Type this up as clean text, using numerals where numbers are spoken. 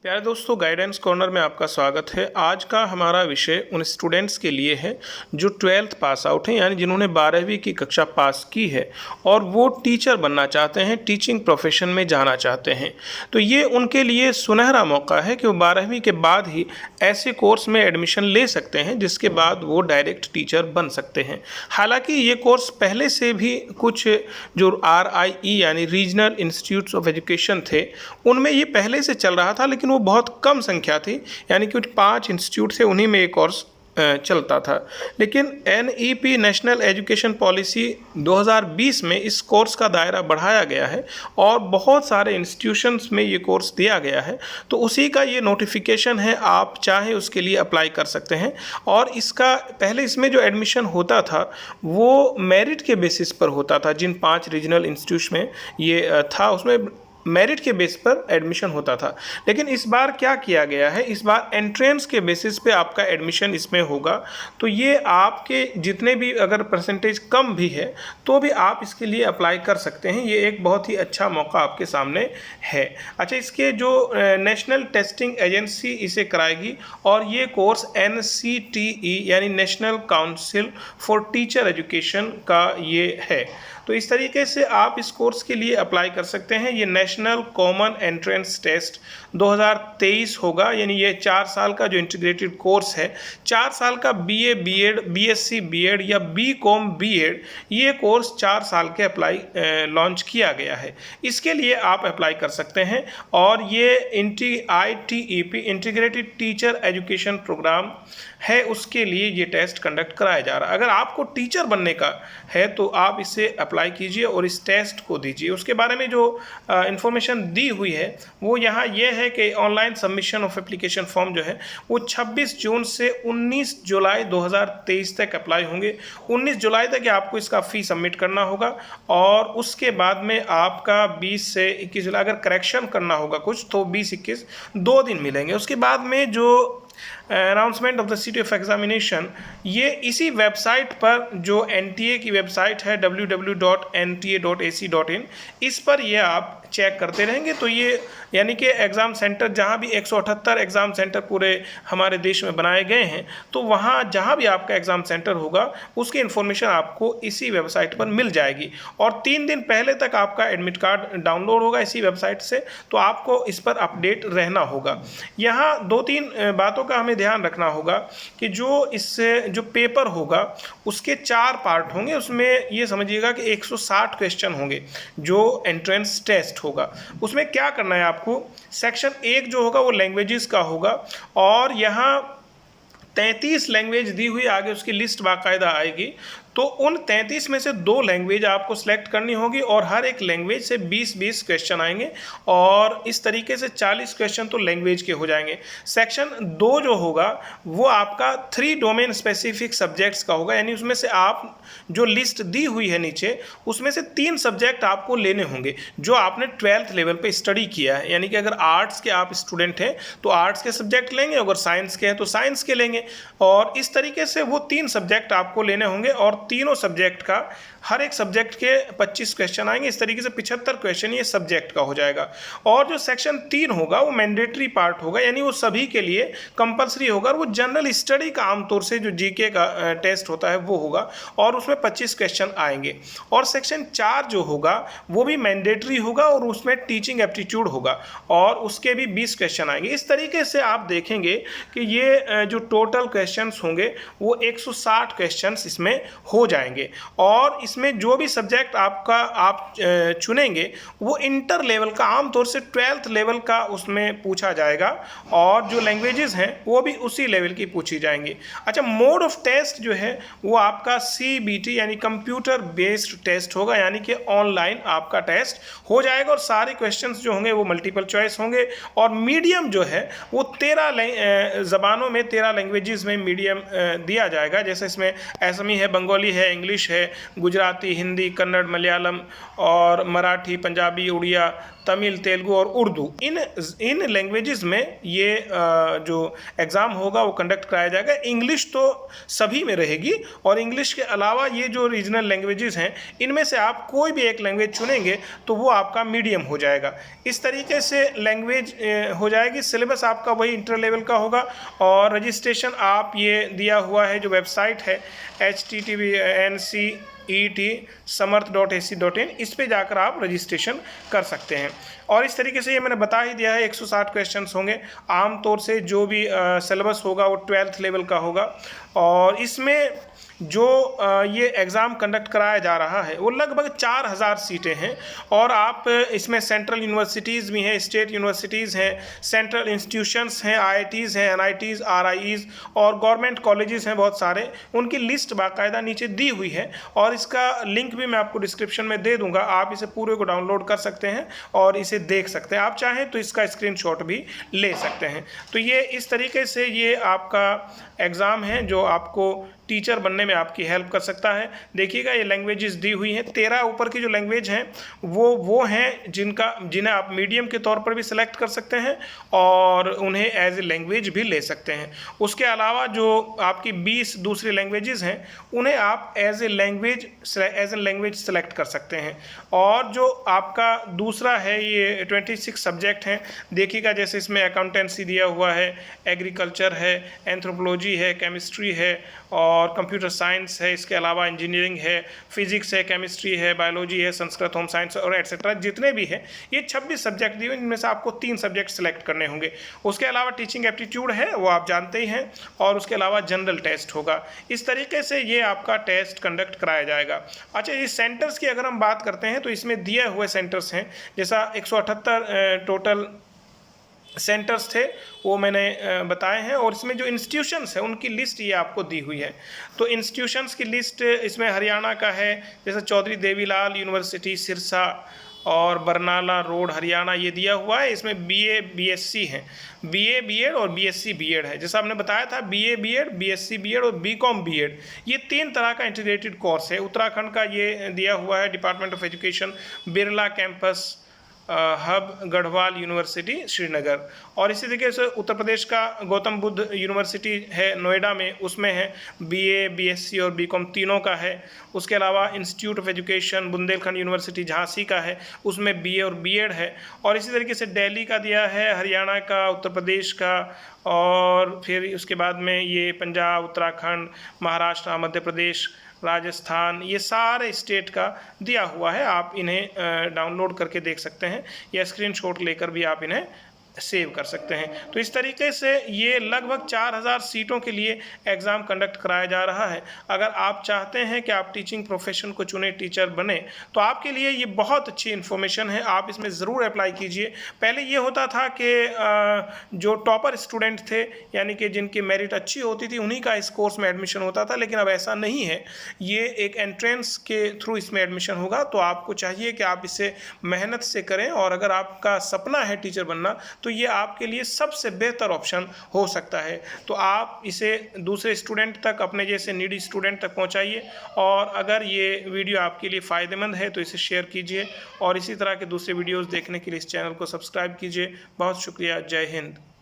प्यारे दोस्तों, guidance corner में आपका स्वागत है। आज का हमारा विषय उन स्टूडेंट्स के लिए है जो 12th पास आउट हैं, यानी जिन्होंने 12वीं की कक्षा पास की है और वो टीचर बनना चाहते हैं, टीचिंग प्रोफेशन में जाना चाहते हैं। तो ये उनके लिए सुनहरा मौका है कि वो 12वीं के बाद ही ऐसे कोर्स में एडमिशन ले सकते हैं जिसके बाद वो डायरेक्ट टीचर बन सकते हैं। हालांकि ये कोर्स पहले से भी कुछ जो RIE यानी रीजनल इंस्टीट्यूट्स ऑफ एजुकेशन थे, उनमें ये पहले से चल रहा था, लेकिन वो बहुत कम संख्या थी, यानी कि 5 इंस्टीट्यूट से उन्हीं में एक कोर्स चलता था। लेकिन NEP नेशनल एजुकेशन पॉलिसी 2020 में इस कोर्स का दायरा बढ़ाया गया है और बहुत सारे इंस्टीट्यूशंस में ये कोर्स दिया गया है। तो उसी का ये नोटिफिकेशन है, आप चाहे उसके लिए अप्लाई कर सकते हैं। और इसका पहले इसमें जो एडमिशन होता था वो मेरिट के बेसिस पर होता था। जिन 5 रीजनल इंस्टीट्यूट में ये था उसमें मेरिट के बेस पर एडमिशन होता था। लेकिन इस बार क्या किया गया है, इस बार एंट्रेंस के बेसिस पे आपका एडमिशन इसमें होगा। तो ये आपके जितने भी अगर परसेंटेज कम भी है तो भी आप इसके लिए अप्लाई कर सकते हैं। ये एक बहुत ही अच्छा मौका आपके सामने है। अच्छा, इसके जो नेशनल टेस्टिंग एजेंसी इसे कराएगी और ये कोर्स NCTE यानी national council for teacher education का ये है। तो इस तरीके से आप इस कोर्स के लिए अप्लाई कर सकते हैं। ये नेशनल कॉमन एंट्रेंस टेस्ट 2023 होगा, यानी ये 4 साल का जो इंटीग्रेटेड कोर्स है, 4 साल का BA BEd BSc BEd या BCom BEd, ये कोर्स 4 साल के अप्लाई लॉन्च किया गया है। इसके लिए आप अप्लाई कर सकते हैं और ये ITEP integrated teacher education program है, उसके लिए ये टेस्ट कंडक्ट कराया जा रहा है। अगर आपको टीचर बनने का है तो आप इसे अप्लाई कीजिए और इस टेस्ट को दीजिए। उसके बारे में जो इन्फॉर्मेशन दी हुई है वो यहाँ ये है कि online submission of application form जो है वो 26 जून से 19 जुलाई 2023 तक अप्लाई होंगे। 19 जुलाई तक आपको इसका फ़ी सबमिट करना होगा और उसके बाद में आपका 20 से 21 जुलाई अगर करेक्शन करना होगा कुछ तो 20-21 2 दिन मिलेंगे। उसके बाद में जो announcement of the city of examination, ये इसी वेबसाइट पर जो NTA की वेबसाइट है www.nta.ac.in, इस पर ये आप चेक करते रहेंगे तो ये यानी कि एग्ज़ाम सेंटर जहाँ भी 178 एग्ज़ाम सेंटर पूरे हमारे देश में बनाए गए हैं, तो वहाँ जहाँ भी आपका एग्ज़ाम सेंटर होगा उसकी इन्फॉर्मेशन आपको इसी वेबसाइट पर मिल जाएगी। और 3 दिन पहले तक आपका एडमिट कार्ड डाउनलोड होगा इसी वेबसाइट से, तो आपको इस पर अपडेट रहना होगा। यहाँ 2-3 बातों का हमें ध्यान रखना होगा कि जो इससे जो पेपर होगा उसके 4 पार्ट होंगे। उसमें ये समझिएगा कि 160 क्वेश्चन होंगे जो एंट्रेंस टेस्ट होगा। उसमें क्या करना है आपको, सेक्शन 1 जो होगा वो लैंग्वेजेस का होगा और यहाँ 33 लैंग्वेज दी हुई, आगे उसकी लिस्ट बाकायदा आएगी। तो उन 33 में से 2 लैंग्वेज आपको सेलेक्ट करनी होगी और हर एक लैंग्वेज से 20-20 क्वेश्चन आएंगे और इस तरीके से 40 क्वेश्चन तो लैंग्वेज के हो जाएंगे। सेक्शन 2 जो होगा वो आपका 3 डोमेन स्पेसिफिक सब्जेक्ट्स का होगा, यानी उसमें से आप जो लिस्ट दी हुई है नीचे उसमें से 3 सब्जेक्ट आपको लेने होंगे जो आपने 12th लेवल पे स्टडी किया है। यानी कि अगर आर्ट्स के आप स्टूडेंट हैं तो आर्ट्स के सब्जेक्ट लेंगे, अगर साइंस के हैं तो साइंस के लेंगे। और इस तरीके से वो 3 सब्जेक्ट आपको लेने होंगे और तीनों सब्जेक्ट का हर एक सब्जेक्ट के 25 क्वेश्चन आएंगे। इस तरीके से 75 क्वेश्चन ये सब्जेक्ट का हो जाएगा। और जो सेक्शन 3 होगा वो मैंडेटरी पार्ट होगा, यानी वो सभी के लिए कंपलसरी होगा और वो जनरल स्टडी का आमतौर से जो GK का टेस्ट होता है वो होगा और उसमें 25 क्वेश्चन आएंगे। और सेक्शन 4 जो होगा वो भी मैंडेटरी होगा और उसमें टीचिंग एप्टीट्यूड होगा और उसके भी 20 क्वेश्चन आएंगे। इस तरीके से आप देखेंगे कि ये जो टोटल क्वेश्चन होंगे वो 160 क्वेश्चन इसमें हो जाएंगे। और इसमें जो भी सब्जेक्ट आप चुनेंगे वो इंटर लेवल का, आमतौर से 12th लेवल का उसमें पूछा जाएगा और जो लैंग्वेजेस हैं वो भी उसी लेवल की पूछी जाएंगी। अच्छा, मोड ऑफ टेस्ट जो है वो आपका CBT यानी कंप्यूटर बेस्ड टेस्ट होगा, यानी कि ऑनलाइन आपका टेस्ट हो जाएगा और सारे क्वेश्चंस जो होंगे वो मल्टीपल चॉइस होंगे। और मीडियम जो है वो 13 ज़बानों में, 13 लैंग्वेजेस में मीडियम दिया जाएगा। जैसे इसमें असमी है, बंगाली है, इंग्लिश है, गुजराती, हिंदी, कन्नड़, मलयालम और मराठी, पंजाबी, उड़िया, तमिल, तेलुगु और उर्दू, इन लैंग्वेजेस में ये जो एग्ज़ाम होगा वो कंडक्ट कराया जाएगा। इंग्लिश तो सभी में रहेगी, और इंग्लिश के अलावा ये जो रीजनल लैंग्वेजेस हैं इनमें से आप कोई भी एक लैंग्वेज चुनेंगे तो वो आपका मीडियम हो जाएगा। इस तरीके से लैंग्वेज हो जाएगी। सिलेबस आपका वही इंटर लेवल का होगा, और रजिस्ट्रेशन आप ये दिया हुआ है जो वेबसाइट है http://NCET-samarth.ac.in, इस पे जाकर आप रजिस्ट्रेशन कर सकते हैं। और इस तरीके से ये मैंने बता ही दिया है 160 क्वेश्चंस होंगे। आमतौर से जो भी सिलेबस होगा वो 12th लेवल का होगा, और इसमें जो ये एग्ज़ाम कंडक्ट कराया जा रहा है वो लगभग 4000 सीटें हैं। और आप इसमें सेंट्रल यूनिवर्सिटीज़ भी हैं, स्टेट यूनिवर्सिटीज़ हैं, सेंट्रल इंस्टीट्यूशंस हैं, IITs हैं, NITs, RIEs और गवर्नमेंट कॉलेजेस हैं बहुत सारे। उनकी लिस्ट बाकायदा नीचे दी हुई है, और इसका लिंक भी मैं आपको डिस्क्रिप्शन में दे दूंगा। आप इसे पूरे को डाउनलोड कर सकते हैं और इसे देख सकते हैं। आप चाहें तो इसका स्क्रीनशॉट भी ले सकते हैं। तो ये इस तरीके से ये आपका एग्ज़ाम है जो आपको टीचर बनने में आपकी हेल्प कर सकता है। देखिएगा ये लैंग्वेजेस दी हुई हैं। 13 ऊपर की जो लैंग्वेज हैं वो हैं जिन्हें आप मीडियम के तौर पर भी सिलेक्ट कर सकते हैं और उन्हें एज ए लैंग्वेज भी ले सकते हैं। उसके अलावा जो आपकी 20 दूसरी लैंग्वेजेस हैं उन्हें आप एज ए लैंग्वेज सेलेक्ट कर सकते हैं। और जो आपका दूसरा है ये 26 सब्जेक्ट हैं। देखिएगा जैसे इसमें अकाउंटेंसी दिया हुआ है, एग्रीकल्चर है, एंथ्रोपोलॉजी है, केमिस्ट्री है और कंप्यूटर साइंस है। इसके अलावा इंजीनियरिंग है, फिजिक्स है, केमिस्ट्री है, बायोलॉजी है, संस्कृत, होम साइंस और एटसेट्रा जितने भी हैं ये 26 सब्जेक्ट दिए हुए, इनमें से आपको 3 सब्जेक्ट सेलेक्ट करने होंगे। उसके अलावा टीचिंग एप्टीट्यूड है वो आप जानते ही हैं, और उसके अलावा जनरल टेस्ट होगा। इस तरीके से ये आपका टेस्ट कंडक्ट कराया जाएगा। अच्छा, ये सेंटर्स की अगर हम बात करते हैं तो इसमें दिए हुए सेंटर्स हैं, जैसा 178 टोटल सेंटर्स थे वो मैंने बताए हैं। और इसमें जो इंस्टीट्यूशंस हैं उनकी लिस्ट ये आपको दी हुई है। तो इंस्टीट्यूशंस की लिस्ट इसमें हरियाणा का है, जैसे चौधरी देवीलाल यूनिवर्सिटी सिरसा और बरनाला रोड हरियाणा, ये दिया हुआ है। इसमें BA BSc है, BA BEd और BSc BEd है। जैसा आपने बताया था BA BEd, BSc BEd और BCom BEd, ये 3 तरह का इंटीग्रेटेड कोर्स है। उत्तराखंड का ये दिया हुआ है department of education, Birla campus hub Garhwal university Srinagar. और इसी तरीके से उत्तर प्रदेश का गौतम बुद्ध यूनिवर्सिटी है नोएडा में, उसमें है BA BSc और BCom तीनों का है। उसके अलावा institute of education Bundelkhand university Jhansi का है, उसमें BA और BEd है। और इसी तरीके से दिल्ली का दिया है, हरियाणा का, उत्तर प्रदेश का, और फिर उसके बाद में ये पंजाब, उत्तराखंड, महाराष्ट्र, मध्य प्रदेश, राजस्थान, ये सारे स्टेट का दिया हुआ है। आप इन्हें डाउनलोड करके देख सकते हैं या स्क्रीनशॉट लेकर भी आप इन्हें सेव कर सकते हैं। तो इस तरीके से ये लगभग 4000 सीटों के लिए एग्ज़ाम कंडक्ट कराया जा रहा है। अगर आप चाहते हैं कि आप टीचिंग प्रोफेशन को चुने, टीचर बने, तो आपके लिए ये बहुत अच्छी इन्फॉर्मेशन है। आप इसमें ज़रूर अप्लाई कीजिए। पहले ये होता था कि जो टॉपर स्टूडेंट थे, यानी कि जिनकी मेरिट अच्छी होती थी, उन्हीं का इस कोर्स में एडमिशन होता था, लेकिन अब ऐसा नहीं है। ये एक एंट्रेंस के थ्रू इसमें एडमिशन होगा। तो आपको चाहिए कि आप इसे मेहनत से करें, और अगर आपका सपना है टीचर बनना तो ये आपके लिए सबसे बेहतर ऑप्शन हो सकता है। तो आप इसे दूसरे स्टूडेंट तक, अपने जैसे नीडी स्टूडेंट तक पहुंचाइए। और अगर ये वीडियो आपके लिए फ़ायदेमंद है तो इसे शेयर कीजिए, और इसी तरह के दूसरे वीडियोस देखने के लिए इस चैनल को सब्सक्राइब कीजिए। बहुत शुक्रिया। जय हिंद।